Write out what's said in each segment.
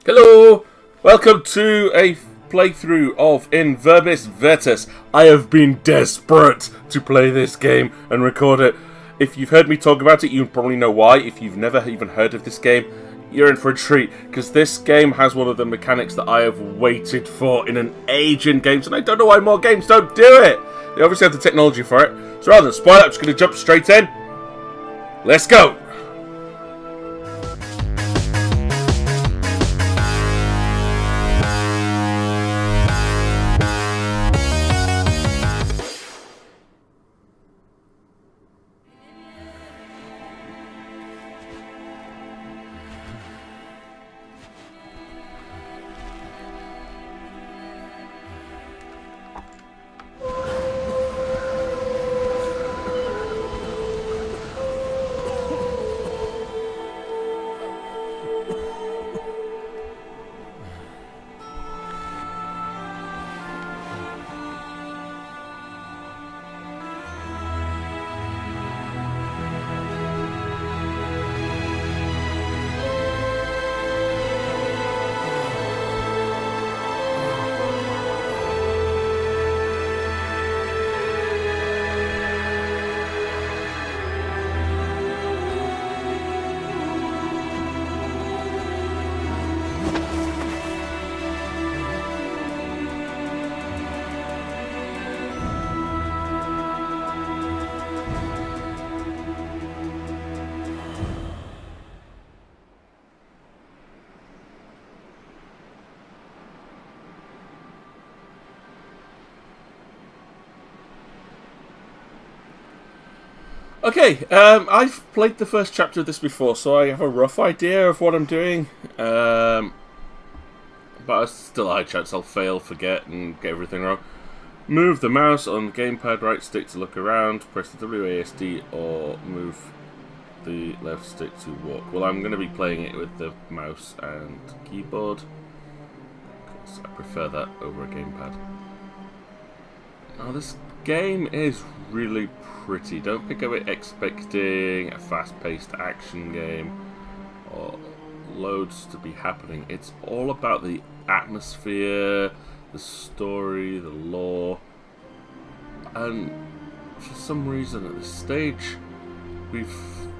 Hello! Welcome to a playthrough of In Verbis Virtus. I have been desperate to play this game and record it. If you've heard me talk about it, you probably know why. If you've never even heard of this game, you're in for a treat, because this game has one of the mechanics that I have waited for in an age in games, and I don't know why more games don't do it. They obviously have the technology for it. So rather than spoil it, I'm just going to jump straight in. Let's go! Okay, I've played the first chapter of this before, so I have a rough idea of what I'm doing. But I still high chance I'll fail, forget, and get everything wrong. Move the mouse on the gamepad, right stick to look around, press the WASD, or move the left stick to walk. Well, I'm going to be playing it with the mouse and keyboard, because I prefer that over a gamepad. Now, this game is really pretty. Don't pick up it expecting a fast-paced action game or loads to be happening. It's all about the atmosphere, the story, the lore, and for some reason at this stage we've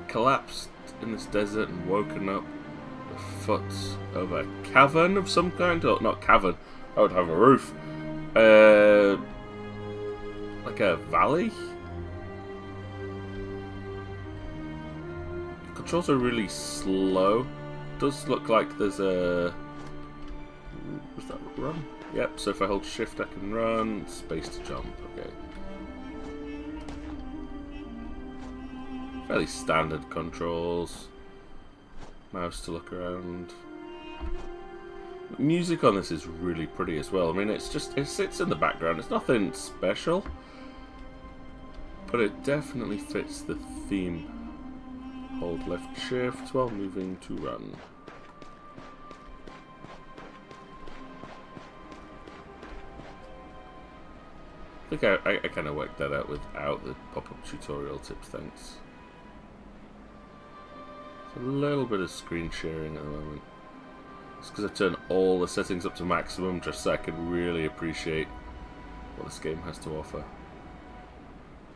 collapsed in this desert and woken up afoot of a cavern of some kind. Or not cavern, I would have a roof. Like a valley? Controls are really slow. Does look like there's a... Was that run? Yep, so if I hold shift I can run, space to jump, okay. Fairly standard controls. Mouse to look around. The music on this is really pretty as well. I mean, it's just, it sits in the background. It's nothing special, but it definitely fits the theme. Hold left shift while moving to run. I think I kind of worked that out without the pop-up tutorial tips, thanks. It's a little bit of screen sharing at the moment. It's because I turn all the settings up to maximum just so I can really appreciate what this game has to offer.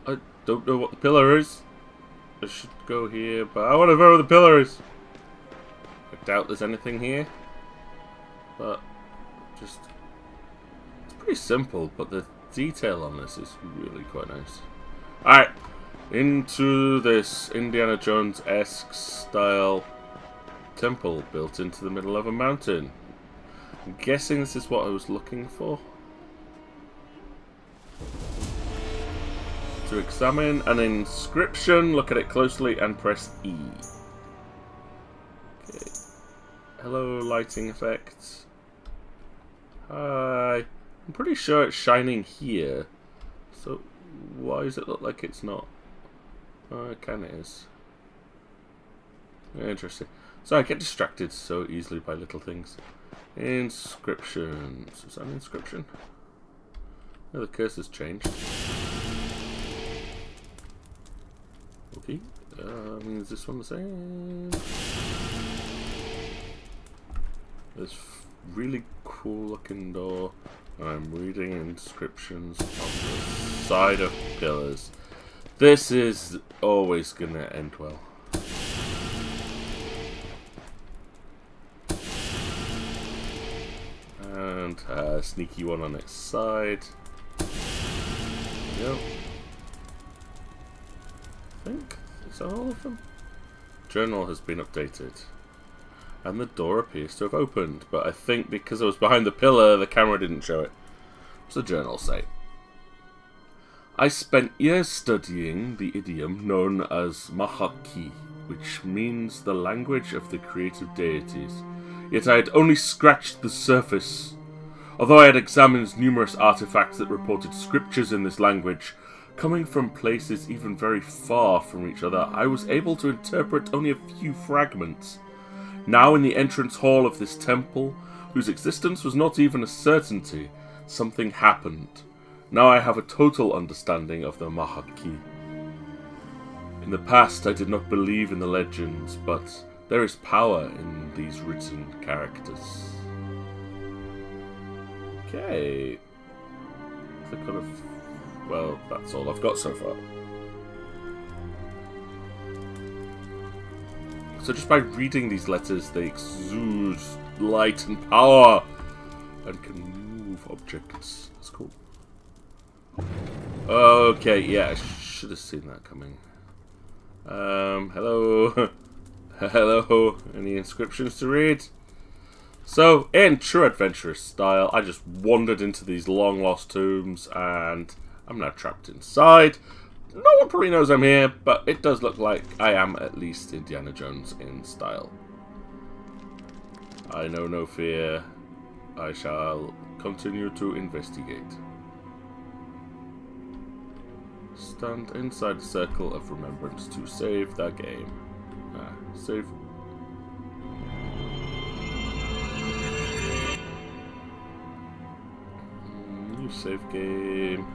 I don't know what the pillar is. I should go here, but I want to know where the pillar is. I doubt there's anything here, but just, it's pretty simple, but the detail on this is really quite nice. Alright, into this Indiana Jones-esque style temple built into the middle of a mountain. I'm guessing this is what I was looking for. To examine an inscription, look at it closely and press E. Okay. Hello, lighting effects. Hi. I'm pretty sure it's shining here. So why does it look like it's not? Oh, it kind of is. Interesting. So I get distracted so easily by little things. Inscriptions. Is that an inscription? Oh, the cursor's changed. Okay. Is this one the same? This really cool looking door. And I'm reading inscriptions on the side of pillars. This is always gonna end well. And a sneaky one on its side. Yep. I think, is that all of them? Journal has been updated. And the door appears to have opened, but I think because I was behind the pillar, the camera didn't show it. What's the journal say? I spent years studying the idiom known as Mahaki, which means the language of the creative deities. Yet I had only scratched the surface. Although I had examined numerous artifacts that reported scriptures in this language, coming from places even very far from each other, I was able to interpret only a few fragments. Now in the entrance hall of this temple, whose existence was not even a certainty, something happened. Now I have a total understanding of the Mahaki. In the past I did not believe in the legends, but there is power in these written characters. Okay. Click on a... Well, that's all I've got so far. So just by reading these letters, they exude light and power and can move objects. That's cool. Okay, yeah, I should have seen that coming. Hello. Hello. Any inscriptions to read? So, in true adventurous style, I just wandered into these long lost tombs and I'm now trapped inside. No one probably knows I'm here, but it does look like I am at least Indiana Jones in style. I know no fear. I shall continue to investigate. Stand inside a circle of remembrance to save the game. Save. New save game.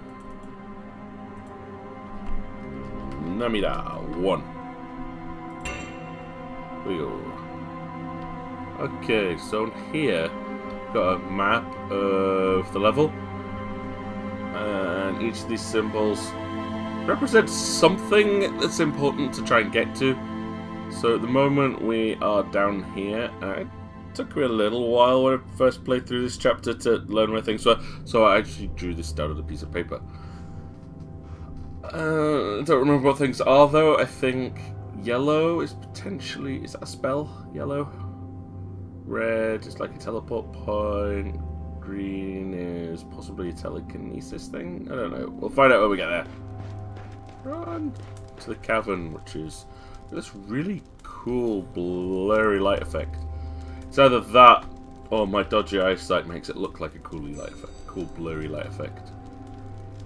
Namida 1. We go. Okay, so here got a map of the level, and each of these symbols represents something that's important to try and get to. So at the moment we are down here. It took me a little while when I first played through this chapter to learn where things were, so I actually drew this down on a piece of paper. I don't remember what things are though. I think yellow is potentially... Is that a spell? Yellow? Red is like a teleport point. Green is possibly a telekinesis thing. I don't know. We'll find out when we get there. Run to the cavern, which is this really cool blurry light effect. It's either that or my dodgy eyesight makes it look like a cool blurry light effect.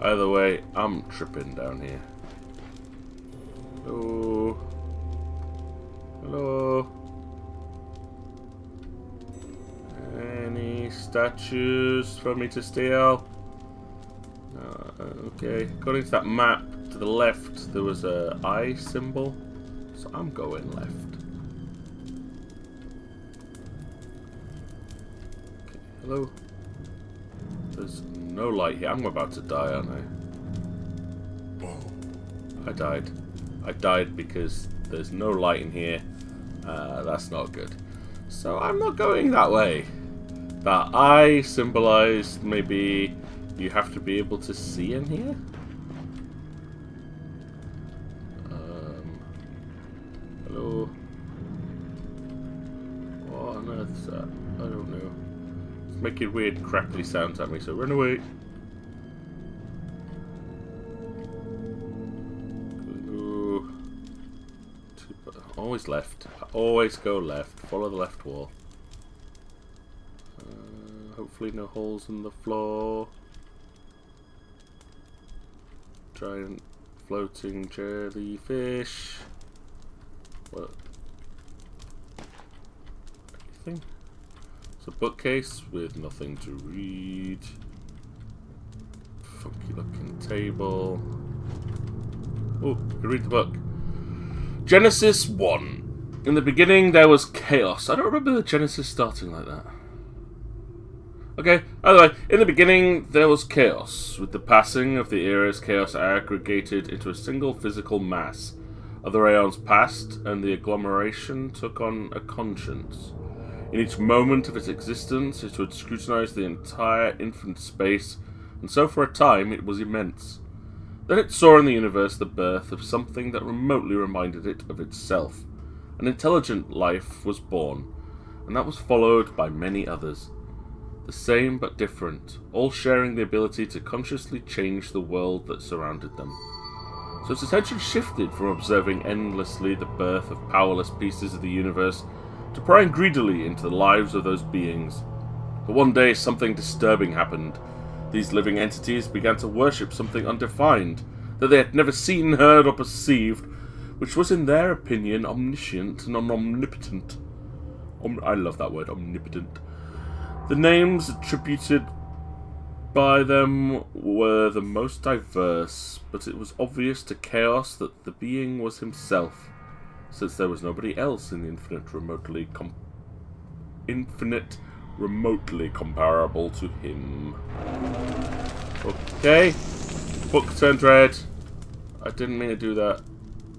Either way, I'm tripping down here. Hello. Hello. Any statues for me to steal? Okay. According to that map, to the left there was a eye symbol, so I'm going left. Okay. Hello. There's no light here. I'm about to die, aren't I? I died. I died because there's no light in here. That's not good. So I'm not going that way. That eye symbolized maybe you have to be able to see in here? Hello? What on earth is that? I don't know. It's making weird crackly sounds at me, so run away. Hello. Always left. Always go left. Follow the left wall. Hopefully no holes in the floor. Giant floating jellyfish. What? Anything? It's a bookcase with nothing to read. Funky looking table. Oh, you can read the book. Genesis 1. In the beginning there was chaos. I don't remember the Genesis starting like that. Okay, either way, in the beginning there was chaos. With the passing of the eras, chaos aggregated into a single physical mass. Other aeons passed, and the agglomeration took on a conscience. In each moment of its existence, it would scrutinize the entire infinite space, and so for a time it was immense. Then it saw in the universe the birth of something that remotely reminded it of itself. An intelligent life was born, and that was followed by many others. The same but different, all sharing the ability to consciously change the world that surrounded them. So its attention shifted from observing endlessly the birth of powerless pieces of the universe to prying greedily into the lives of those beings. But one day something disturbing happened. These living entities began to worship something undefined, that they had never seen, heard, or perceived, which was in their opinion omniscient and omnipotent. I love that word, omnipotent. The names attributed by them were the most diverse, but it was obvious to Chaos that the being was himself, since there was nobody else in the infinite remotely comparable to him. Okay. Book turned red. I didn't mean to do that.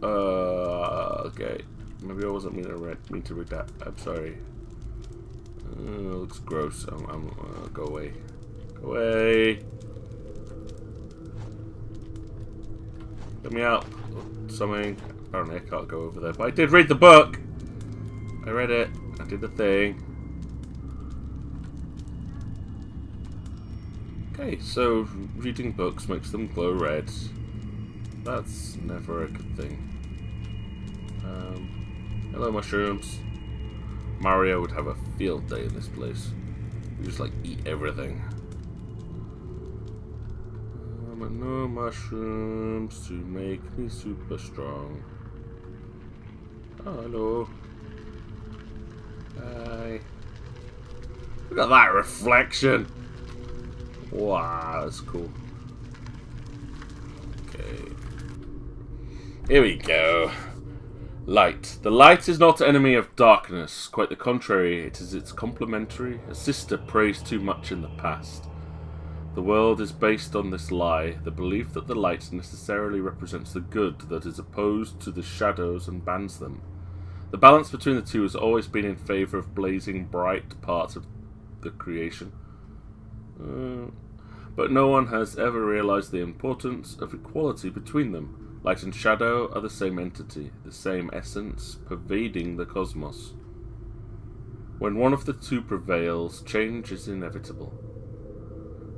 Okay. Maybe I wasn't mean to read that. I'm sorry. Looks gross. Go away. Go away. Let me out. Something. Apparently I can't go over there. But I did read the book. I read it. I did the thing. Okay, so reading books makes them glow red. That's never a good thing. Hello, mushrooms. Mario would have a field day in this place. He'd just like eat everything. No mushrooms to make me super strong. Oh, hello. Hi. Look at that reflection. Wow, that's cool. Okay. Here we go. Light. The light is not enemy of darkness. Quite the contrary, it is its complementary. A sister praised too much in the past. The world is based on this lie, the belief that the light necessarily represents the good that is opposed to the shadows and bans them. The balance between the two has always been in favour of blazing bright parts of the creation. But no one has ever realised the importance of equality between them. Light and shadow are the same entity, the same essence, pervading the cosmos. When one of the two prevails, change is inevitable.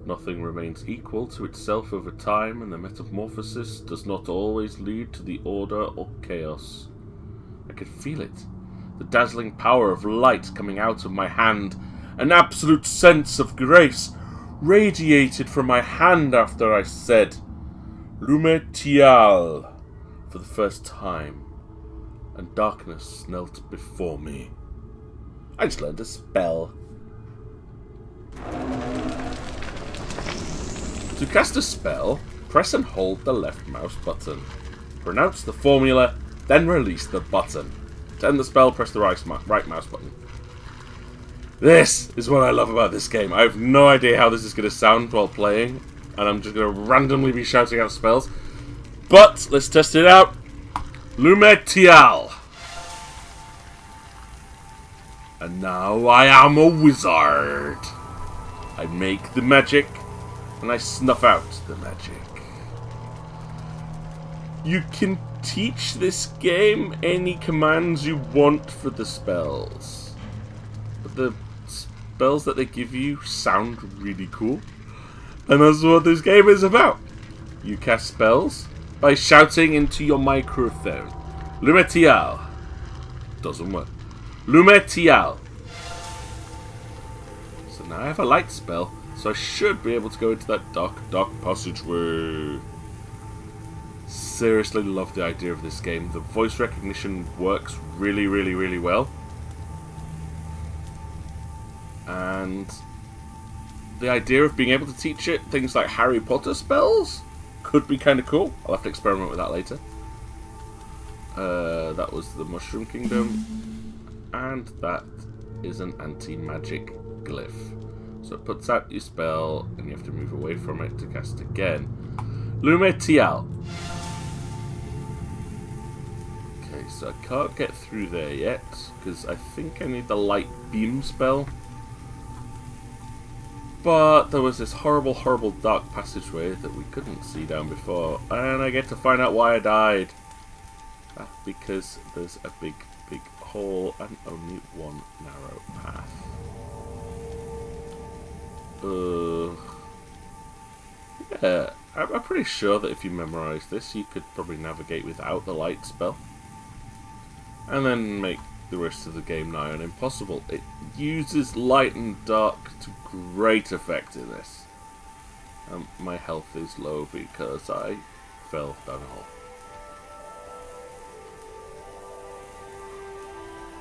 Nothing remains equal to itself over time, and the metamorphosis does not always lead to the order or chaos. I could feel it. The dazzling power of light coming out of my hand. An absolute sense of grace radiated from my hand after I said Lume Tial for the first time, and darkness knelt before me. I just learned a spell. To cast a spell, press and hold the left mouse button. Pronounce the formula, then release the button. To end the spell, press the right mouse button. This is what I love about this game. I have no idea how this is going to sound while playing, and I'm just going to randomly be shouting out spells. But let's test it out. Lume Tial. And now I am a wizard. I make the magic, and I snuff out the magic. You can teach this game any commands you want for the spells. But the spells that they give you sound really cool. And that's what this game is about. You cast spells by shouting into your microphone. Lume Tial. Doesn't work. Lume Tial. So now I have a light spell, so I should be able to go into that dark passageway. Seriously love the idea of this game. The voice recognition works really, really, really well. And the idea of being able to teach it things like Harry Potter spells could be kind of cool. I'll have to experiment with that later. That was the Mushroom Kingdom. And that is an anti-magic glyph. So it puts out your spell, and you have to move away from it to cast again. Lume Tial. Okay, so I can't get through there yet, because I think I need the light beam spell. But there was this horrible, horrible dark passageway that we couldn't see down before, and I get to find out why I died. Because there's a big, big hole and only one narrow path. Yeah, I'm pretty sure that if you memorize this, you could probably navigate without the light spell. And then make the rest of the game nigh on impossible. It uses light and dark to great effect in this. My health is low because I fell down a hole.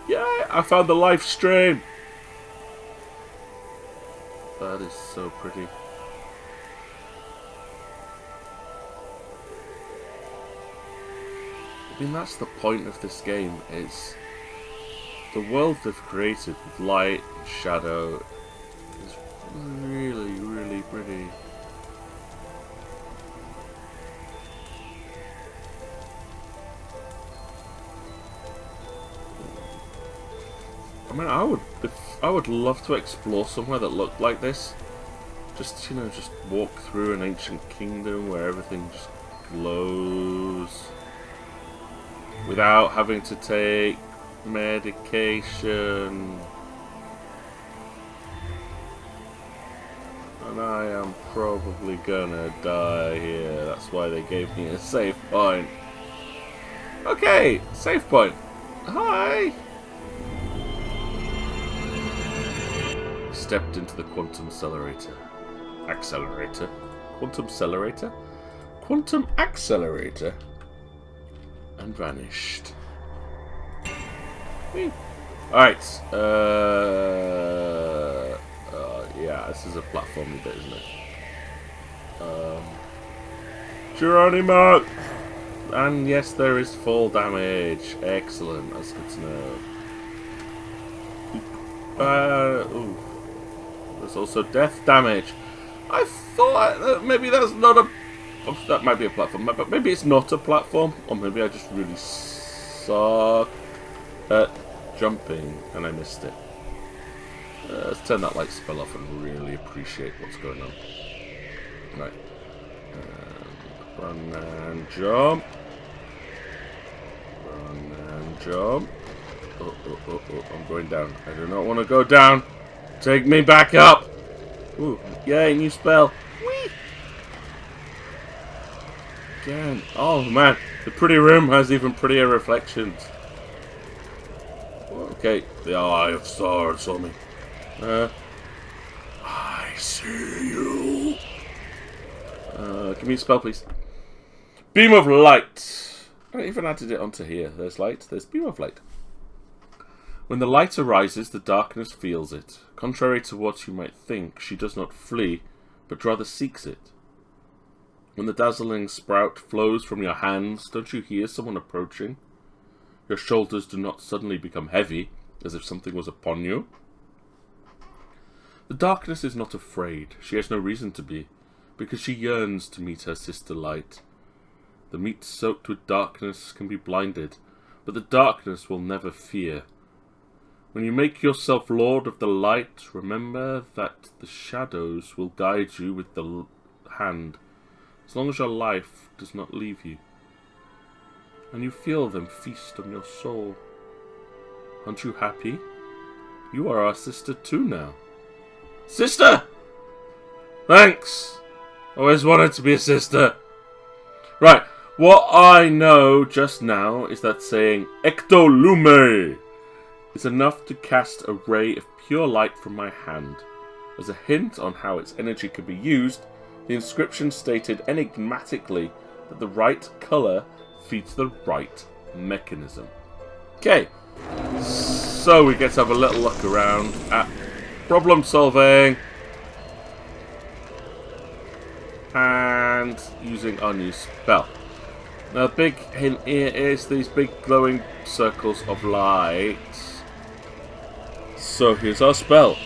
Yeah, I found the live stream. That is so pretty. I mean, that's the point of this game, is the world they've created with light and shadow is really, really pretty. I mean, I would love to explore somewhere that looked like this. Just, you know, just walk through an ancient kingdom where everything just glows without having to take medication. And I am probably gonna die here. That's why they gave me a save point. Okay, save point. Hi! Stepped into the quantum accelerator. Quantum accelerator? Quantum accelerator. And vanished. Alright. Yeah, this is a platformy bit, isn't it? Geronimo! And yes, there is fall damage. Excellent. That's good to know. Ooh. There's also death damage. I thought that maybe that's not a... that might be a platform, but maybe it's not a platform. Or maybe I just really suck at jumping and I missed it. Let's turn that light spell off and really appreciate what's going on. Right. Run and jump. Run and jump. Oh, I'm going down. I do not want to go down. Take me back up! Ooh, yay, new spell. Whee! Again. Oh man, the pretty room has even prettier reflections. Okay, the Eye of Stars saw me. I see you. Give me a spell, please. Beam of Light. I even added it onto here. There's light, there's Beam of Light. When the light arises, the darkness feels it. Contrary to what you might think, she does not flee, but rather seeks it. When the dazzling sprout flows from your hands, don't you hear someone approaching? Your shoulders do not suddenly become heavy, as if something was upon you. The darkness is not afraid. She has no reason to be, because she yearns to meet her sister light. The meat soaked with darkness can be blinded, but the darkness will never fear. When you make yourself Lord of the Light, remember that the shadows will guide you with the hand, as long as your life does not leave you. And you feel them feast on your soul. Aren't you happy? You are our sister too now. Sister! Thanks! Always wanted to be a sister. Right, what I know just now is that saying Ecto Lume is enough to cast a ray of pure light from my hand. As a hint on how its energy can be used, the inscription stated enigmatically that the right colour feeds the right mechanism. Okay, so we get to have a little look around at problem solving and using our new spell. Now, the big hint here is these big glowing circles of light. So here's our spell.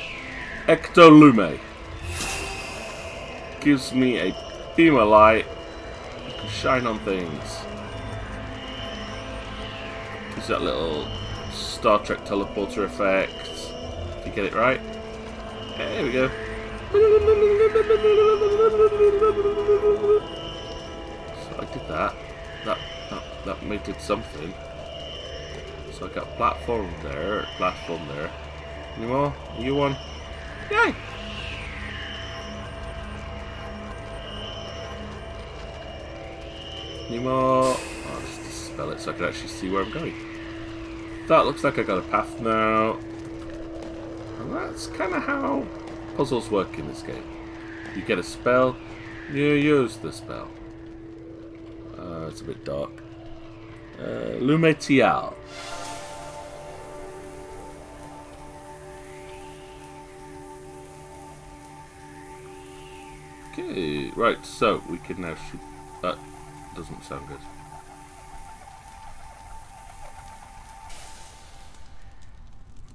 Ectolume. Gives me a beam of light. You can shine on things. Gives that little Star Trek teleporter effect. If you get it right. There we go. So I did that. That made it something. So I got platform there. Any more? You one? Yay! Any more? I'll just dispel it so I can actually see where I'm going. That looks like I got a path now. And that's kind of how puzzles work in this game. You get a spell, you use the spell. It's a bit dark. Lumetial. Okay, right, so we can now shoot. That doesn't sound good.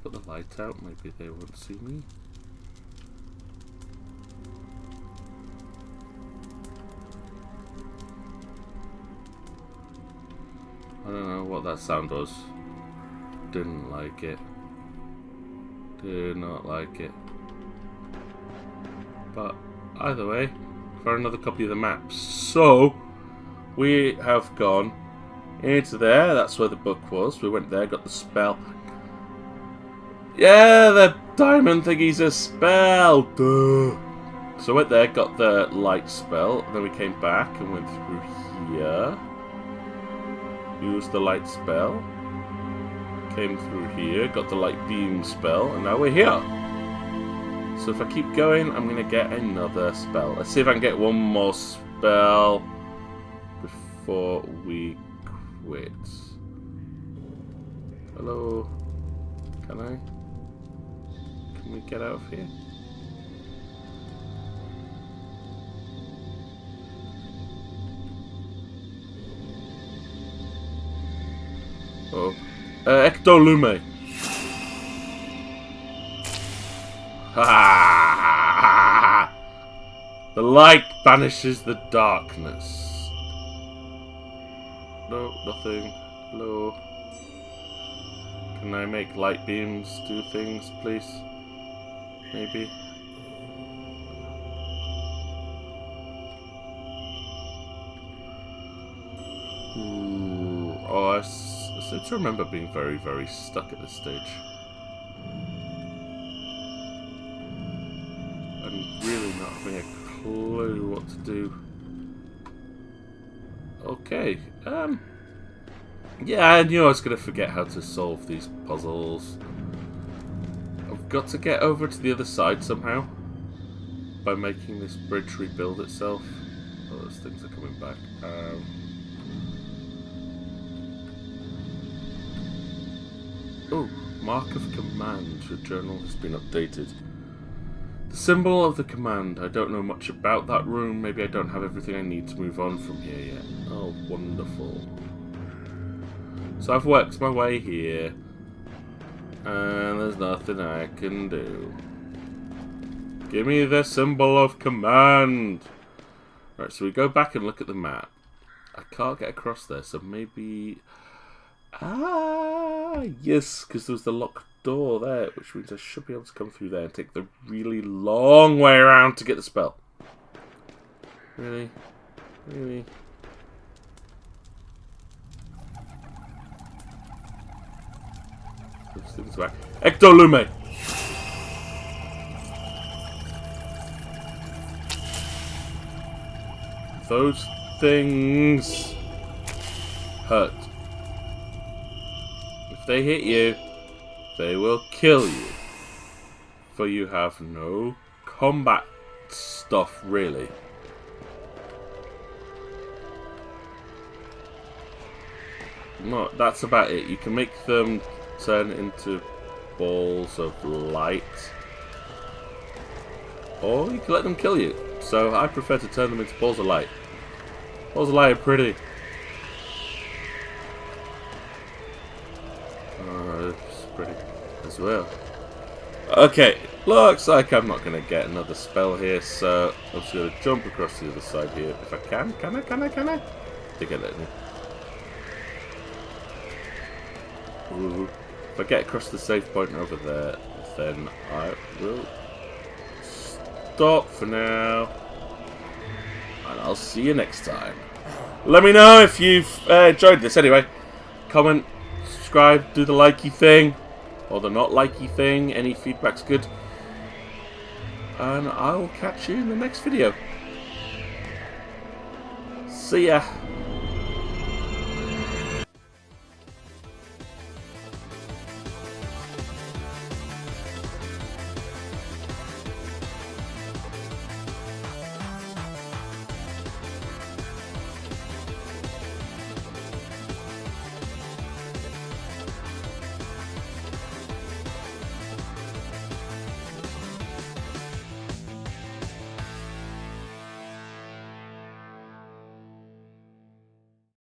Put the light out, maybe they won't see me. I don't know what that sound was. Didn't like it. Did not like it. But either way, for another copy of the map. So we have gone into there. That's where the book was. We went there, got the spell. Yeah, the diamond thingy's a spell. Duh. So I went there, got the light spell. And then we came back and went through here. Used the light spell. Came through here, got the light beam spell, and now we're here. So if I keep going, I'm going to get another spell. Let's see if I can get one more spell before we quit. Hello? Can I? Can we get out of here? Oh. Ectolume. Ha! The light banishes the darkness. No, nothing. Hello. Can I make light beams do things, please? Maybe. Ooh. Oh, I seem to remember being very, very stuck at this stage. And really not having a clue what to do. Okay. Yeah, I knew I was going to forget how to solve these puzzles. I've got to get over to the other side somehow. By making this bridge rebuild itself. Oh, those things are coming back. Oh, mark of command. Your journal has been updated. The symbol of the command. I don't know much about that room. Maybe I don't have everything I need to move on from here yet. Oh, wonderful. So I've worked my way here. And there's nothing I can do. Give me the symbol of command. Right, so we go back and look at the map. I can't get across there, so maybe... Ah, yes, because there's the locked door there, which means I should be able to come through there and take the really long way around to get the spell. Really? Really? Those things back. Ectolume! Those things hurt. If they hit you, they will kill you. For you have no combat stuff, really. No, that's about it. You can make them turn into balls of light. Or you can let them kill you. So I prefer to turn them into balls of light. Balls of light are pretty. It's pretty as well. Okay, looks like I'm not going to get another spell here, so I'm just going to jump across the other side here if I can. Can I? I think I let me. Ooh. If I get across the save point over there, then I will stop for now. And I'll see you next time. Let me know if you've enjoyed this. Anyway, comment, subscribe, do the likey thing. Or the not likey thing. Any feedback's good. And I will catch you in the next video. See ya.